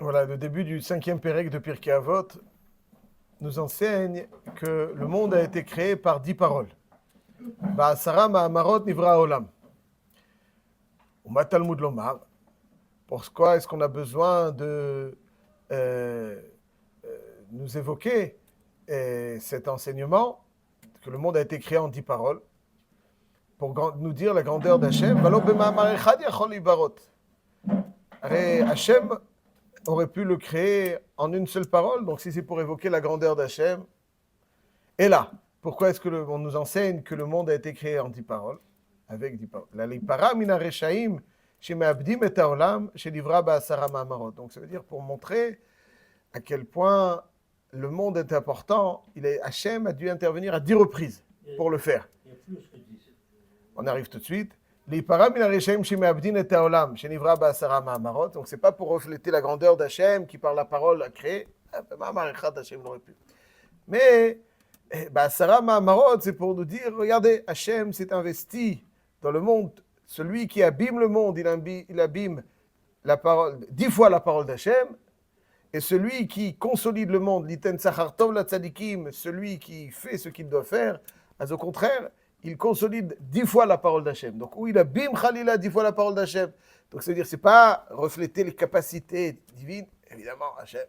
Voilà, le début du 5e Pérec de Pirkei Avot nous enseigne que le monde a été créé par 10 paroles. Ba'asara ma'amarot nivra olam. Uma Talmud lomar. Pourquoi est-ce qu'on a besoin de nous évoquer cet enseignement, que le monde a été créé en 10 paroles, pour nous dire la grandeur d'Hachem. Hachem aurait pu le créer en une seule parole, donc si c'est pour évoquer la grandeur d'Hachem. Et là, pourquoi est-ce qu'on nous enseigne que le monde a été créé en 10 paroles, avec 10 paroles? La lipara mina reshaim shemeabdim et haolam shelivra ba'asara ma'amarot. Donc ça veut dire pour montrer à quel point le monde est important. Hachem a dû intervenir à 10 reprises pour le faire. Il y a plus que 10. On arrive tout de suite. Lipara mina reshaim shemeabdim et haolam shelivra ba'asara ma'amarot. Donc c'est pas pour refléter la grandeur d'Hachem qui par la parole a créé. Ma'amar echad Hachem l'aurait pu. Mais Ba'asara Ma'amarot, c'est pour nous dire, regardez, Hachem s'est investi dans le monde. Celui qui abîme le monde, il abîme la parole, 10 fois la parole d'Hachem. Et celui qui consolide le monde, l'iten sachar tov la tzadikim, celui qui fait ce qu'il doit faire, au contraire, il consolide 10 fois la parole d'Hachem. Donc, où il abîme Khalila 10 fois la parole d'Hachem. Donc, c'est-à-dire, c'est pas refléter les capacités divines, évidemment, Hachem.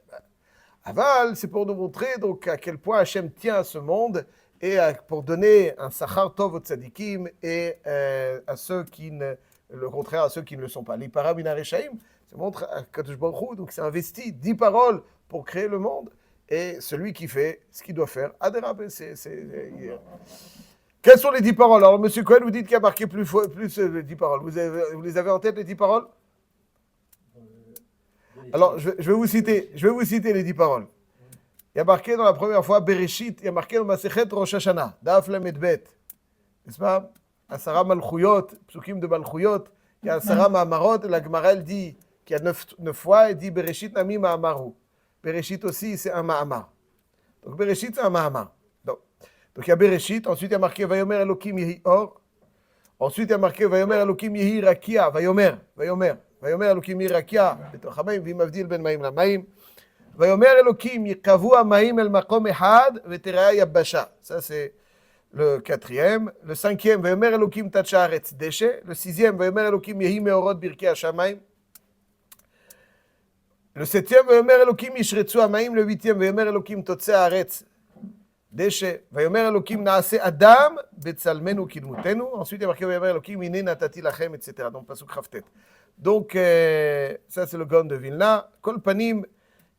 Aval, c'est pour nous montrer donc à quel point Hachem tient à ce monde et pour donner un sachar tov aux tzadikim et à ceux qui ne, le contraire à ceux qui ne le sont pas. L'ipara mina reshaim, ça montre à Kadosh Baruch Hu, donc c'est investi 10 paroles pour créer le monde et celui qui fait ce qu'il doit faire. Adérab, Quelles sont les 10 paroles? Alors, Monsieur Cohen, vous dites qu'il y a marqué plus les 10 paroles. Vous les avez en tête, les 10 paroles? Alors, je vais vous citer les 10 paroles. Il y a marqué dans la première fois Bereshit, il y a marqué dans Masechet Rosh Hashanah, Daf Lamed Bet. N'est-ce pas? Asara Malchuyot, Psukim de Malchuyot, il y a Asara Ma'amarot, la Gemara elle dit qu'il y a 9 fois, elle dit Bereshit Nami Ma'amaru. Bereshit aussi, c'est un Ma'amar. Donc Bereshit, c'est un Ma'amar. Donc il y a Bereshit, ensuite il y a marqué Vayomer Elokim Yehi Or. Ensuite il y a marqué Vayomer Elokim Yehi Rakia, Vayomer. ויאמר אלוקים יהי רקיע בתוך המים, והיא מבדיל בין מים למים. ויאמר אלוקים יקבעו המים אל מקום אחד, ותראה יבשה. Ça c'est le 4e. Le 5e, ויאמר אלוקים תת הארץ דשא. Le 6e, ויאמר אלוקים יהי מאורות ברכי השמיים. Le 7e, ויאמר אלוקים ישרצו המים. Le 8e, ויאמר אלוקים תוצא הארץ דשא. ויאמר אלוקים נעשה אדם בצלמנו כדמותנו. Ensuite il y a marqué ויאמר אלוקים הנה נתתי לכם, etc. Donc pasuk כ"ט. Donc, ça c'est le Gaon de Vilna. Kol panim,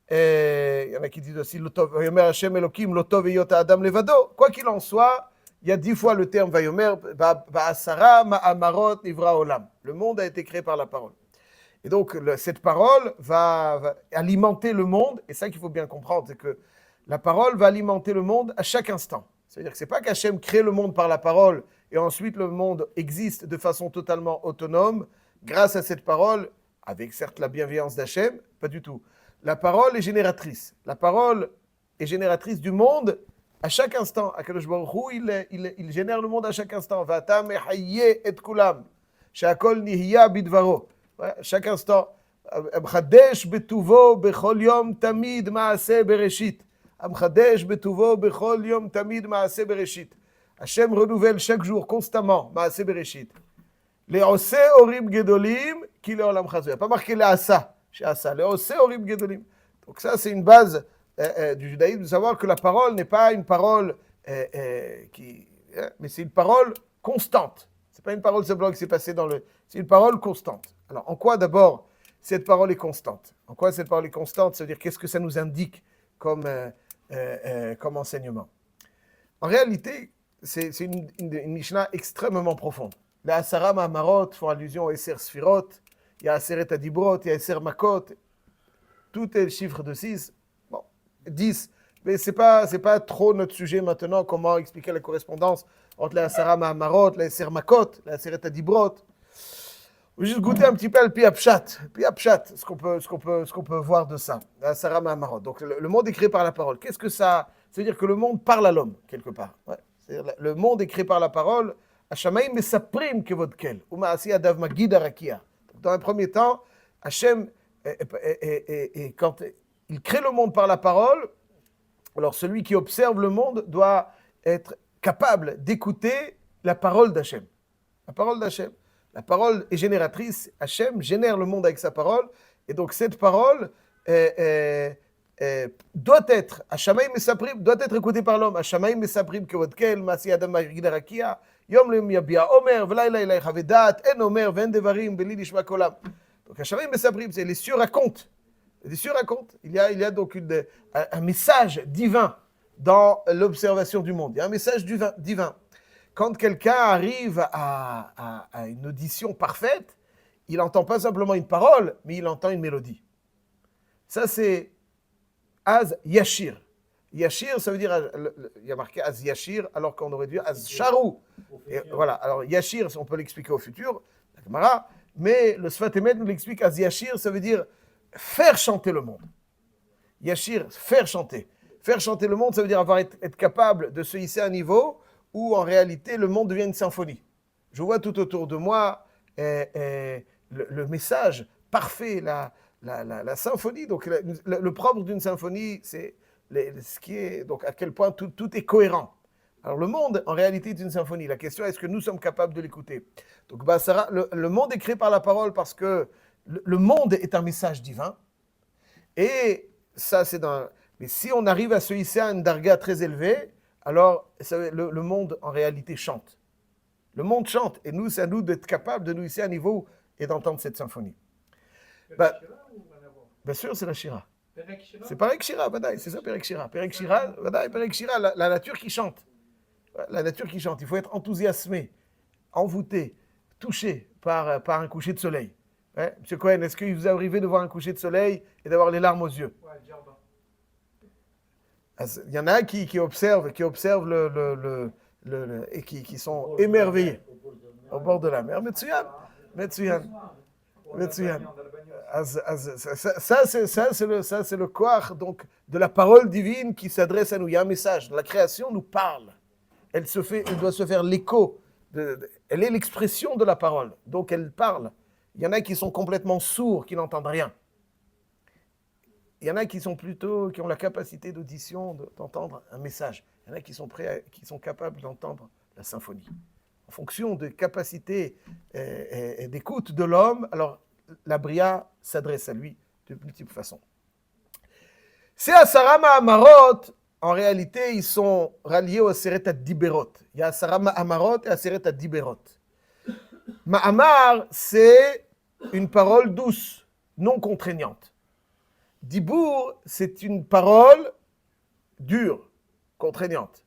il y en a qui disent aussi Vayomer Hashem Elokim Lotov Eyot Adam Levado. Quoi qu'il en soit, il y a 10 fois le terme Vayomer Ba'asara Ma'amarot Nivra Olam. Le monde a été créé par la parole. Et donc, cette parole va alimenter le monde. Et ça qu'il faut bien comprendre, c'est que la parole va alimenter le monde à chaque instant. C'est-à-dire que ce n'est pas qu'Hachem crée le monde par la parole et ensuite le monde existe de façon totalement autonome. Grâce à cette parole, avec certes la bienveillance d'Hachem, pas du tout. La parole est génératrice. La parole est génératrice du monde à chaque instant. Akadosh Baruch Hu, il génère le monde à chaque instant. Vata mehayye et kulam. Shakol nihya bidvaro. Chaque instant. Amchadesh betuvo bechol yom tamid maaseh bereshit. Amchadesh betuvo bechol yom tamid maaseh bereshit. Hachem renouvelle chaque jour, constamment, maaseh bereshit. Les Ose Orim Gedolim, qui le Olam Chazou. Il n'y a pas marqué les Asa, chez Asa. Les Ose Orim Gedolim. Donc ça, c'est une base du judaïsme, de savoir que la parole n'est pas une parole mais c'est une parole constante. Ce n'est pas une parole simplement qui s'est passée dans le... C'est une parole constante. Alors, en quoi d'abord cette parole est constante? En quoi cette parole est constante? C'est-à-dire, qu'est-ce que ça nous indique comme enseignement? En réalité, c'est une Mishnah extrêmement profonde. Les Asara Ma'amarot font allusion aux Esser Sfirot, il y a Aseret Adibrot, il y a Esser Makot, tout est le chiffre de 6, bon, 10, mais c'est pas trop notre sujet maintenant, comment expliquer la correspondance entre les Asara Ma'amarot, les Esser Makot, les Aseret Adibrot. On va juste goûter un petit peu le Piapshat, ce qu'on peut voir de ça, les Asara Ma'amarot. Donc le monde est créé par la parole. Qu'est-ce que ça veut dire? Que le monde parle à l'homme, quelque part. Ouais. C'est-à-dire, le monde est créé par la parole. Hashamayim mesaprim kevodkel, umaasi adav magid arakia. Dans un premier temps, Hachem Et quand il crée le monde par la parole, alors celui qui observe le monde doit être capable d'écouter la parole d'Hachem. La parole d'Hachem. La parole est génératrice. Hachem génère le monde avec sa parole. Et donc cette parole doit être, Hashamayim Mesaprim, doit être écoutée par l'homme. Hashamayim Mesaprim kevodkel, Masi Adam Gidarakia, Yom Leum Yabia Omer, Velaila Ilay Havedat, En Omer, Ven Devarim, Beli Lishma Kolam. Donc Hashamayim Mesaprim, c'est les cieux racontent. Les cieux racontent. Il y a donc un message divin dans l'observation du monde. Il y a un message divin. Quand quelqu'un arrive à une audition parfaite, il n'entend pas simplement une parole, mais il entend une mélodie. Ça, c'est Az Yashir. Yashir, ça veut dire, il y a marqué Az Yashir, alors qu'on aurait dû dire Az Sharu. Et voilà, alors Yashir, on peut l'expliquer au futur, la Gemara, mais le Sfat Emet nous l'explique, Az Yashir, ça veut dire faire chanter le monde. Yashir, faire chanter. Faire chanter le monde, ça veut dire être capable de se hisser à un niveau où en réalité le monde devient une symphonie. Je vois tout autour de moi le message parfait, la symphonie. Donc le propre d'une symphonie, c'est ce qui est, donc à quel point tout est cohérent. Alors le monde, en réalité, est une symphonie. La question est, est-ce que nous sommes capables de l'écouter? Donc le monde est créé par la parole parce que le monde est un message divin. Et ça, c'est dans... Mais si on arrive à se hisser à une darga très élevée, alors le monde, en réalité, chante. Le monde chante. Et nous, c'est à nous d'être capables de nous hisser à un niveau et d'entendre cette symphonie. Bien sûr, c'est la Shira. C'est Perek Shira, Vadaï. C'est ça, Perek Shira. Perek Shira, Vadaï, Perek Shira, la nature qui chante. La nature qui chante. Il faut être enthousiasmé, envoûté, touché par un coucher de soleil. Ouais, Monsieur Cohen, est-ce qu'il vous est arrivé de voir un coucher de soleil et d'avoir les larmes aux yeux? Ouais, le jardin. Il y en a qui observent et qui sont émerveillés au bord de la mer. Metsuyan. Ça, c'est le koach donc de la parole divine qui s'adresse à nous. Il y a un message. La création nous parle. Elle doit se faire l'écho. Elle est l'expression de la parole. Donc elle parle. Il y en a qui sont complètement sourds, qui n'entendent rien. Il y en a qui ont la capacité d'audition, d'entendre un message. Il y en a qui sont capables d'entendre la symphonie. En fonction des capacités et d'écoute de l'homme, alors la Bria s'adresse à lui de multiples façons. Ces Asara Ma'amarot, en réalité, ils sont ralliés au Aseret Diberot. Il y a Asara Ma'amarot et Aseret Diberot. Ma'amar, c'est une parole douce, non contraignante. Dibour, c'est une parole dure, contraignante.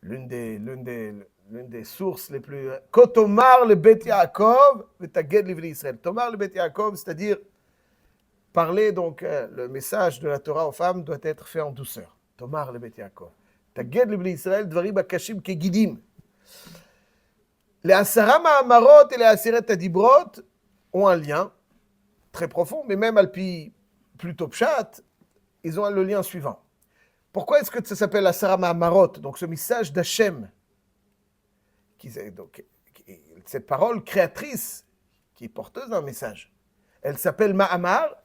L'une des sources les plus... Kotomar le Bet Yaakov, Vetaged Livni Israël. Tomar le Bet Yaakov, c'est-à-dire parler, donc, le message de la Torah aux femmes doit être fait en douceur. Tomar le Bet Yaakov. Taged Livni Israël, Dvarim Akashim Kegidim. Les Asara Ma'amarot et les Aseret Adibrot ont un lien très profond, mais même Alpi plutôt Pshat, ils ont le lien suivant. Pourquoi est-ce que ça s'appelle Asara Ma'amarot, donc ce message d'Hachem, cette parole créatrice qui est porteuse d'un message. Elle s'appelle Ma'amar,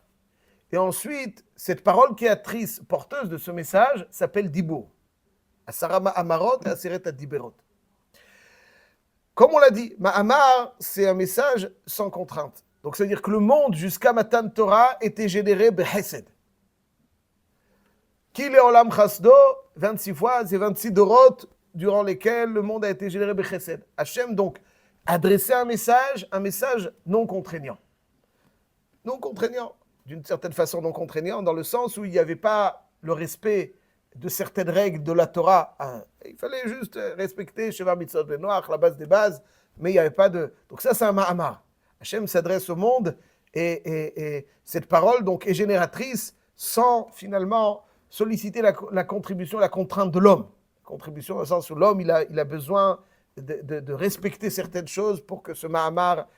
et ensuite, cette parole créatrice porteuse de ce message s'appelle Dibour. Asara Ma'amarot et Aseret Adiberot. Comme on l'a dit, Ma'amar, c'est un message sans contrainte. Donc, ça veut dire que le monde, jusqu'à Matan Torah, était généré Bechesed. Ki le'olam chasdo, 26 fois, c'est 26 dorot, durant lesquels le monde a été généré Bechesed. Hachem, donc, adressait un message non contraignant. Non contraignant, d'une certaine façon non contraignant, dans le sens où il n'y avait pas le respect de certaines règles de la Torah. Il fallait juste respecter Sheva Mitzvot Benoach, la base des bases, mais il n'y avait pas de... Donc ça, c'est un Ma'amar. Hachem s'adresse au monde et cette parole donc est génératrice sans finalement solliciter la contribution, la contrainte de l'homme. Contribution dans le sens où l'homme il a besoin de respecter certaines choses pour que ce Ma'amar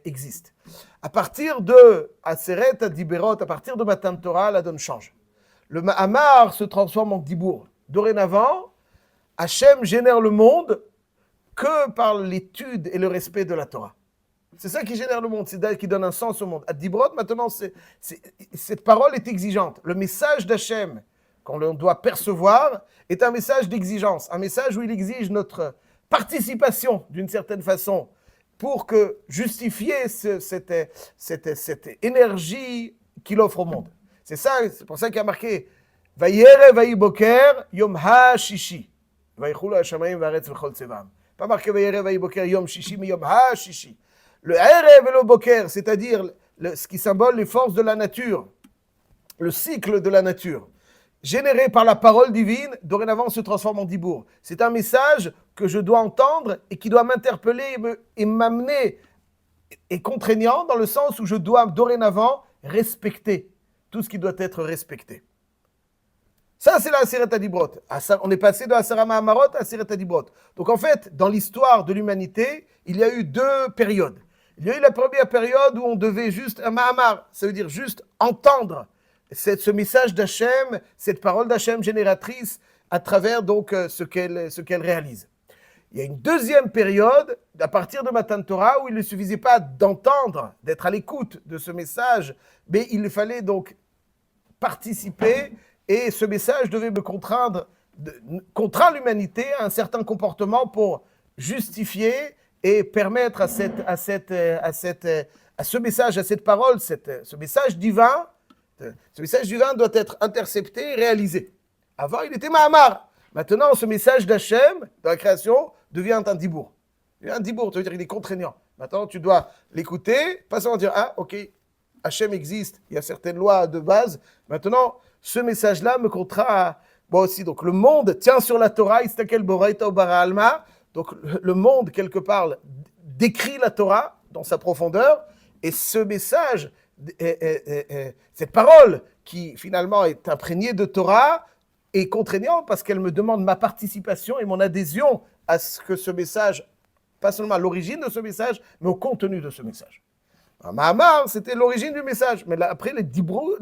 existe. À partir de Aseret Adiberot, à partir de Matan Torah, la donne change. Le Ma'amar se transforme en Dibour. Dorénavant, Hachem génère le monde que par l'étude et le respect de la Torah. C'est ça qui génère le monde, c'est qui donne un sens au monde. Ad-Dibrot, maintenant, cette parole est exigeante. Le message d'Hachem, qu'on doit percevoir, est un message d'exigence. Un message où il exige notre participation, d'une certaine façon, pour que justifier cette énergie qu'il offre au monde. C'est ça, c'est pour ça qu'il y a marqué Vayere vayi boker yom ha-shishi. Vayichulu ha-shamayim v'aretz v'chol tzevam. Pas marqué Vayere vayi boker yom shishi, mais yom ha-shishi. Le erev et le boker, c'est-à-dire ce qui symbole les forces de la nature, le cycle de la nature, généré par la parole divine, dorénavant se transforme en dibour. C'est un message que je dois entendre et qui doit m'interpeller et m'amener, et contraignant dans le sens où je dois dorénavant respecter tout ce qui doit être respecté. Ça, c'est la Aseret HaDibrot. On est passé de Asara Mahamarot à Aseret HaDibrot. Donc en fait, dans l'histoire de l'humanité, il y a eu deux périodes. Il y a eu la première période où on devait juste, un Mahamar, ça veut dire juste entendre ce message d'Hachem, cette parole d'Hachem génératrice à travers donc ce qu'elle réalise. Il y a une deuxième période, à partir de Matan Torah, où il ne suffisait pas d'entendre, d'être à l'écoute de ce message, mais il fallait donc participer, et ce message devait me contraindre l'humanité à un certain comportement pour justifier et permettre à ce message, à cette parole, ce message divin doit être intercepté et réalisé. Avant, il était Mahamar. Maintenant, ce message d'Hachem, de la création, devient un dibour. Un dibour, ça veut dire qu'il est contraignant. Maintenant, tu dois l'écouter, pas seulement dire « Ah, ok, Hachem existe, il y a certaines lois de base. Maintenant, ce message-là me contraint à... » Moi aussi, donc le monde tient sur la Torah, Istakel Boraita Bara Alma. Donc le monde, quelque part, décrit la Torah dans sa profondeur. Et ce message, cette parole qui finalement est imprégnée de Torah, est contraignante parce qu'elle me demande ma participation et mon adhésion à ce que ce message, pas seulement à l'origine de ce message, mais au contenu de ce message. Mahamar, c'était l'origine du message. Mais là, après, les dibrot,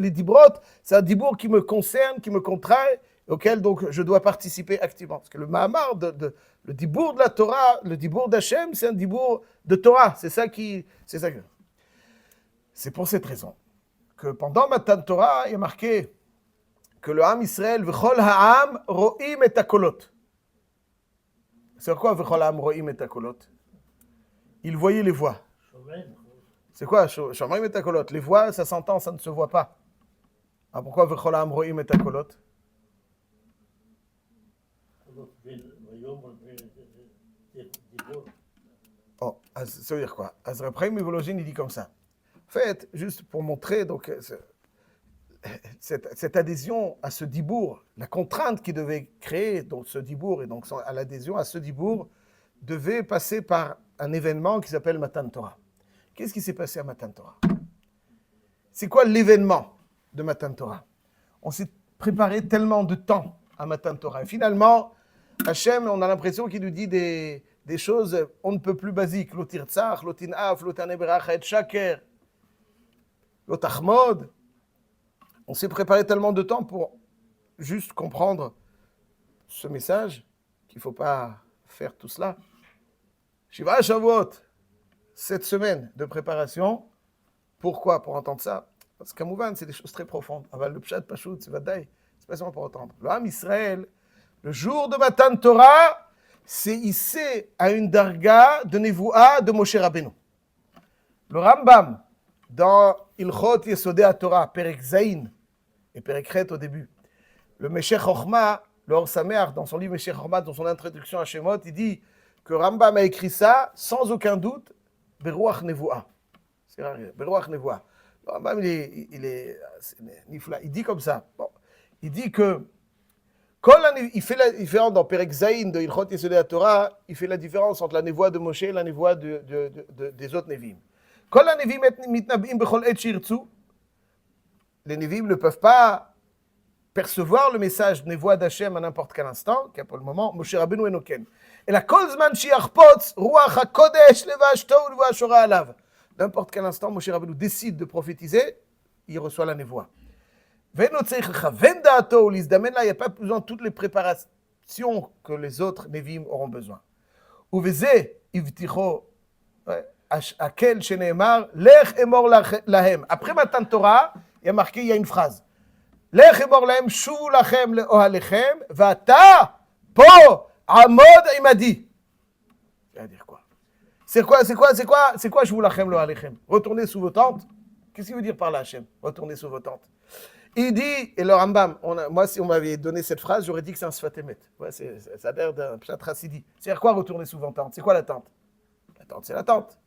c'est un dibour qui me concerne, qui me contraint, auquel donc je dois participer activement. Parce que le Mahamar, le dibour de la Torah, le dibour d'Hachem, c'est un dibour de Torah. C'est ça. C'est pour cette raison que pendant Matan Torah, il y a marqué que le Ham Israël, V'chol ha'am ro'im et hakolot. C'est quoi V'chol ha'am ro'im et hakolot? Il voyait les voix. C'est quoi Shomarim et hakolot? Les voix, ça s'entend, ça ne se voit pas. Alors pourquoi V'chol ha'am ro'im et hakolot? Oh, ça veut dire quoi? Après, Mivologine, il dit comme ça. En fait, juste pour montrer donc cette adhésion à ce dibour, la contrainte qui devait créer donc ce dibour, et donc à l'adhésion à ce dibour, devait passer par un événement qui s'appelle Matan Torah. Qu'est-ce qui s'est passé à Matan Torah? C'est quoi l'événement de Matan Torah? On s'est préparé tellement de temps à Matan Torah. Et finalement, Hachem, on a l'impression qu'il nous dit des choses on ne peut plus basiques. Lotirtzach, lotinaf, lotaneberach et shaker, lotachmod. On s'est préparé tellement de temps pour juste comprendre ce message qu'il ne faut pas faire tout cela. Shiva Shavuot, 7 semaines de préparation. Pourquoi? Pour entendre ça. Parce qu'Amouvan, c'est des choses très profondes. Aval le pshat, pachout, c'est vadaï. C'est pas seulement pour entendre. Le Ham Israël, le jour de Matan Torah, c'est hissé à une darga de Nevoua de Moshe Rabbeinu. Le Rambam, dans Ilchot Yesodei HaTorah, Perek Zayin et Perek Chet au début, le Meshech Chochma, le Or Sameach, dans son livre Meshech Chochma, dans son introduction à Shemot, il dit que Rambam a écrit ça, sans aucun doute, Beruach Nevoua. C'est rare, Beruach Nevoua. Le Rambam, il est nifla. Il dit comme ça. Bon, il dit que il fait la différence dans Perek Zayin de Ilchot Yesodei HaTorah, il fait la différence entre la névoie de Moshe et la névoie des autres Nevim. Les Nevim ne peuvent pas percevoir le message névoie d'Hachem à n'importe quel instant, qu'à pour le moment, Moshe Rabbeinu enoken. Et la kolzman shiachpotz, ruach hakodesh levashto ulvashora alav. N'importe quel instant, Moshe Rabbeinu décide de prophétiser, il reçoit la névoie. Il n'y a pas besoin de toutes les préparations que les autres Nevim auront besoin. Akel Sheneemar, Lech Emor Lahem. Après Matan Torah, il y a marqué, il y a une phrase. Lech Emor Lahem, Shuvu Lachem Leohalechem, Vata, Po, Amod Imadi. Ça veut dire quoi? C'est quoi, Shuvu Lachem Leohalechem? Retournez sous vos tentes. Qu'est-ce qu'il veut dire par là, Hachem? Retournez sous vos tentes. Il dit, et le Rambam, moi, si on m'avait donné cette phrase, j'aurais dit que c'est un Sfatemet. Ouais, ça a l'air d'un Pshat Hassidi. C'est-à-dire quoi, retourner sous vos tentes? C'est quoi la tente? La tente, c'est la tente.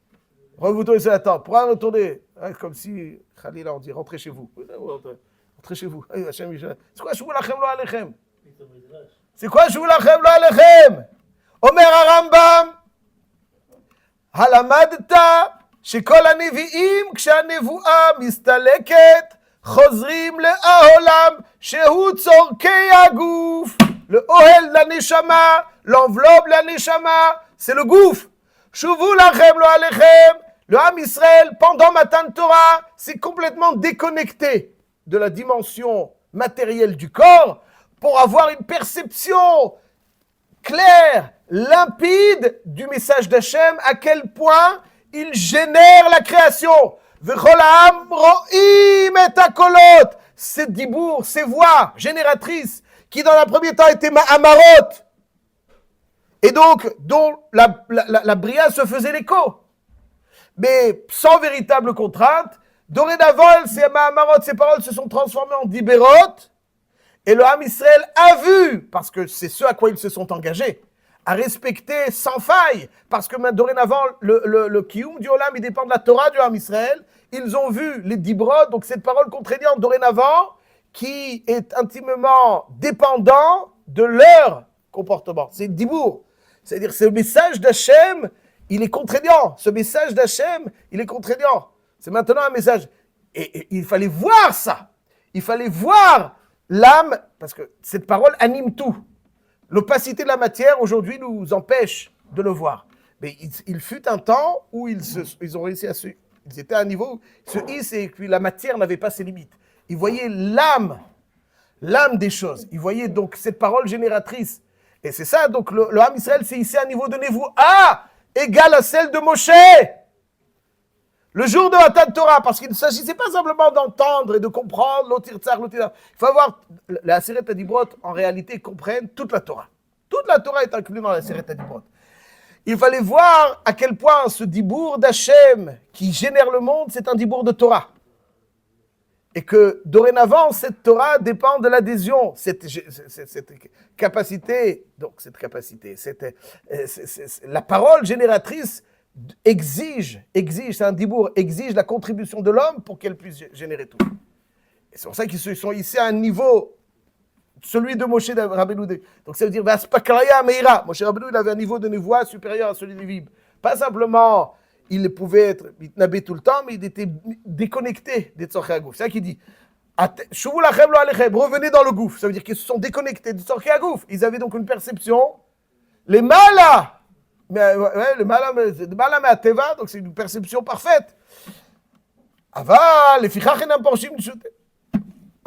Retournez sur la tente. Pourquoi retourner? Comme si, Khalila, on dit, rentrez chez vous. Rentrez chez vous. C'est quoi, Shuvu Lachem Lo Alechem? C'est quoi, Shuvu Lachem Lo Alechem? Omer Rambam, Halamadta, שכל הנביאים כשהנבואה מסתלקת חוזרים לאהולם שהוא צורכי הגוף. לאוהל לנשמה, l'enveloppe לנשמה, c'est le gouffre. שובו לכם לא עליכם. Le Ham Israël, pendant Matan Torah, c'est complètement déconnecté de la dimension matérielle du corps pour avoir une perception claire, limpide du message d'Hachem, à quel point il génère la création. Ces dibour, ces voix génératrices, qui dans un premier temps étaient Ma'amarot, et donc dont la bria se faisait l'écho. Mais sans véritable contrainte, dorénavant, ces Ma'amarot, ces paroles se sont transformées en Diberot, et le Ham Israël a vu, parce que c'est ce à quoi ils se sont engagés, à respecter sans faille, parce que dorénavant, le Kiyum du Olam, il dépend de la Torah du Ham Israël. Ils ont vu les Dibrot, donc cette parole contraignante dorénavant, qui est intimement dépendant de leur comportement. C'est Dibour. C'est-à-dire, ce message d'Hachem, il est contraignant. Ce message d'Hachem, il est contraignant. C'est maintenant un message. Et il fallait voir ça. Il fallait voir l'âme, parce que cette parole anime tout. L'opacité de la matière, aujourd'hui, nous empêche de le voir. Mais il fut un temps où ils ont réussi à ils étaient à un niveau où ils se hissent et puis la matière n'avait pas ses limites. Ils voyaient l'âme des choses. Ils voyaient donc cette parole génératrice. Et c'est ça, donc le Ham Israël s'est hissé à un niveau de Nevoua égal à celle de Moshe. Le jour de Matan Torah, parce qu'il ne s'agissait pas simplement d'entendre et de comprendre l'Otirtzar. Il faut avoir, la Aseret Adibrot, en réalité, comprennent toute la Torah. Toute la Torah est inclue dans la Aseret Adibrot. Il fallait voir à quel point ce dibour d'Hachem qui génère le monde, c'est un dibour de Torah. Et que dorénavant, cette Torah dépend de l'adhésion, cette capacité, la parole génératrice exige, c'est un dibour, exige la contribution de l'homme pour qu'elle puisse générer tout. Et c'est pour ça qu'ils se sont hissés à un niveau, celui de Moshe Rabbeinu. Donc ça veut dire, Vaspakaraya Meira. Moshe Rabbeinu, il avait un niveau de nevoie supérieur à celui de Vib. Pas simplement, il pouvait être mitnabé tout le temps, mais il était déconnecté des Tzorchei Hagouf. C'est ça qu'il dit. Shuvu lachem lo alechem, revenez dans le gouffre. Ça veut dire qu'ils se sont déconnectés des Tzorchei Hagouf. Ils avaient donc une perception, les malas, le mala mais teva, donc c'est une perception parfaite. Aval, les fichach enam porshim d'shute.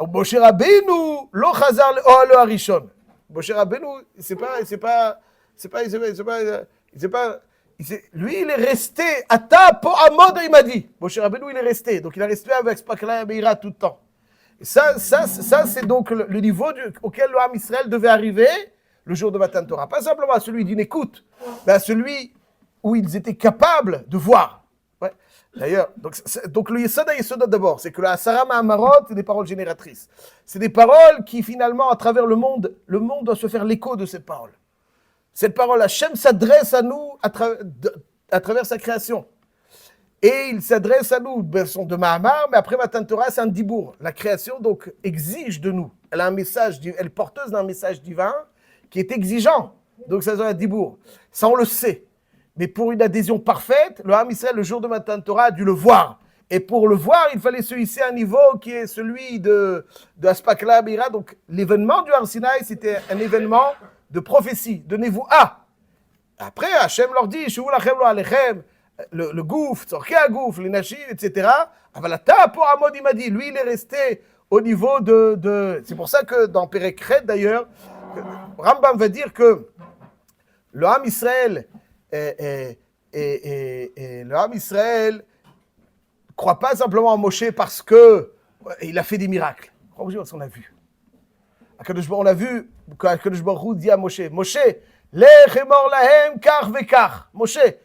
Moshe Rabbeinu lo chazar le'ohalo harishon. Moshe Rabbeinu, lui, il est resté. Ata po amod, il m'a dit. Moshe Rabbeinu, il est resté. Donc, il est resté avec Spakla et Meira tout le temps. Et ça c'est donc le niveau auquel le Ham Israël devait arriver le jour de Matan Torah. Pas simplement à celui d'une écoute, mais à celui où ils étaient capables de voir. Ouais. D'ailleurs, donc le Yesod d'abord, c'est que la Asara Ma'amarot, c'est des paroles génératrices. C'est des paroles qui, finalement, à travers le monde doit se faire l'écho de cette parole. Cette parole, Hachem s'adresse à nous à travers sa création. Et il s'adresse à nous, son de Mahamar, mais après Matan Torah, c'est un dibour. La création, donc, exige de nous. Elle a un message, elle est porteuse d'un message divin qui est exigeant. Donc, ça, c'est un dibour. Ça, on le sait. Mais pour une adhésion parfaite, le Ham Israël, le jour de Matan Torah, a dû le voir. Et pour le voir, il fallait se hisser à un niveau qui est celui de Aspakla Beira. Donc, l'événement du Har Sinaï, c'était un événement de prophétie, de Nevoua. Après, Hachem leur dit, Shuvu lachem lo alechem, le gouffre, Tzorkei Hagouf, les Nashim, etc. Avalata pour Amod, il m'a dit, lui, il est resté au niveau de... C'est pour ça que dans Perek Red, d'ailleurs, Rambam va dire que le Ham Israël Et le Ham Israël ne croit pas simplement en Moshe parce qu'il a fait des miracles. Parce qu'on a vu. On l'a vu, quand Akadosh Baruch Hu dit à Moshe, Moshe, lech emor lahem kach vekach. Moshe,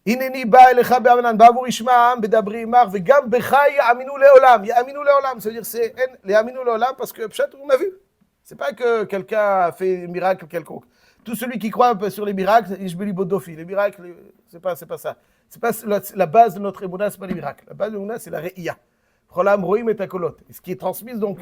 הנני בא אליך בענן, בעבור ישמע העם בדברי עמך, וגם בך יאמינו לעולם. יאמינו לעולם, ça veut dire c'est יאמינו לעולם parce que peut-être on a vu. C'est pas que quelqu'un a fait un miracle quelconque. Tout celui qui croit sur les miracles, Ishbeli Bodofi. Les miracles, c'est pas ça. C'est pas la base de notre émouna, c'est pas les miracles. La base de l'émouna, c'est la Re'iyah. Cholam roim et takolot. Ce qui est transmis donc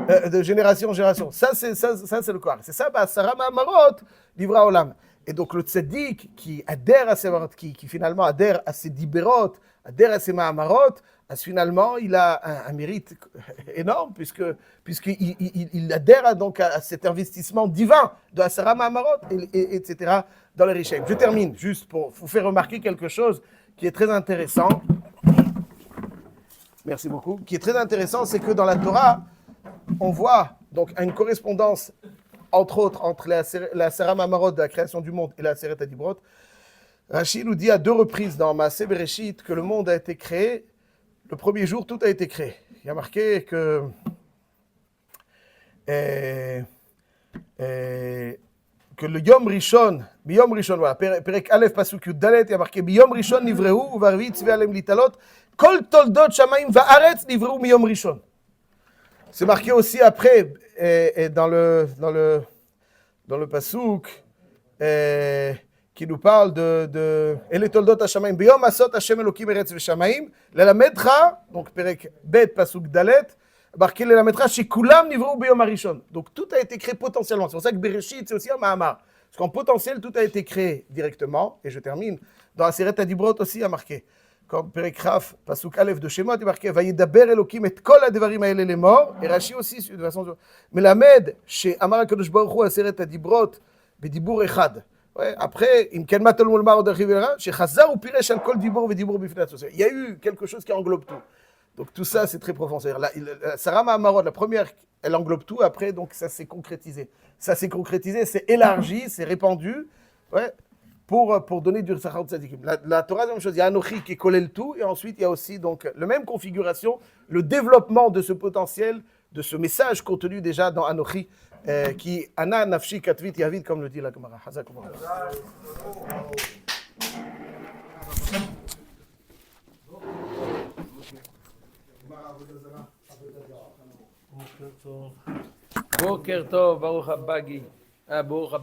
de génération en génération. Ça c'est le Kohar. C'est ça, Sarah Ma'amarot, livra olam. Et donc le tzaddik qui adhère à ces marot, qui finalement adhère à ces diberot, adhère à ces ma'amarot, finalement il a un mérite énorme puisqu'il adhère donc à cet investissement divin de Asara Ma'amarot, etc. dans les Rishaim. Je termine juste pour vous faire remarquer quelque chose qui est très intéressant. Merci beaucoup. Qui est très intéressant, c'est que dans la Torah, on voit donc une correspondance entre autres, entre la Sarah Mamarot de la création du monde et la Aseret Adibrot. Rashi nous dit à 2 reprises dans Maaseh Bereshit que le monde a été créé, le premier jour, tout a été créé. Il y a marqué que le Yom Rishon, voilà, Perek Aleph Pasuk Yud Dalet, il y a marqué Biyom Rishon Nivreu, Uvarvi Tzvi Alem Litalot, Kol Toldot Shamayim Va'aretz Nivreu Miyom Rishon. C'est marqué aussi après, dans le Pasuk, qui nous parle de Ele Toldot Hashamayim, Biyom Asot Hashem Elokim Eretz Veshamayim, Lelametra, donc Perek Bet Pasuk Dalet, marqué Lelametra, Shekulam Nivrou Biyom Arishon. Donc tout a été créé potentiellement. C'est pour ça que Bereshit, c'est aussi un Mahamar. Parce qu'en potentiel, tout a été créé directement. Et je termine. Dans la Aseret Adibrot aussi, il y a marqué. Comme Perek Raf, Pasuk Aleph de Shemot, il est marqué Vayedaber Elokim et kol advarim haele lemor. Et Rashi aussi, de façon melamed, chez Amar HaKadosh Baruch Hu Aseret Adibrot, Bedibour Echad. Après, il y a eu quelque chose qui englobe tout. Donc tout ça, c'est très profond. Sarah Mahamarot, la première, elle englobe tout. Après, donc ça s'est concrétisé. Ça s'est concrétisé, c'est élargi, c'est répandu, pour donner du Sachar Tzadikim. La Torah, c'est la même chose. Il y a Anochi qui collait le tout, et ensuite il y a aussi donc la même configuration, le développement de ce potentiel, de ce message contenu déjà dans Anochi, qui Ana Nafshi Katvit Yavid, comme le dit la Gemara. Hazakum. בוקר טוב, ברוך הבא, גיל. ברוך הבא.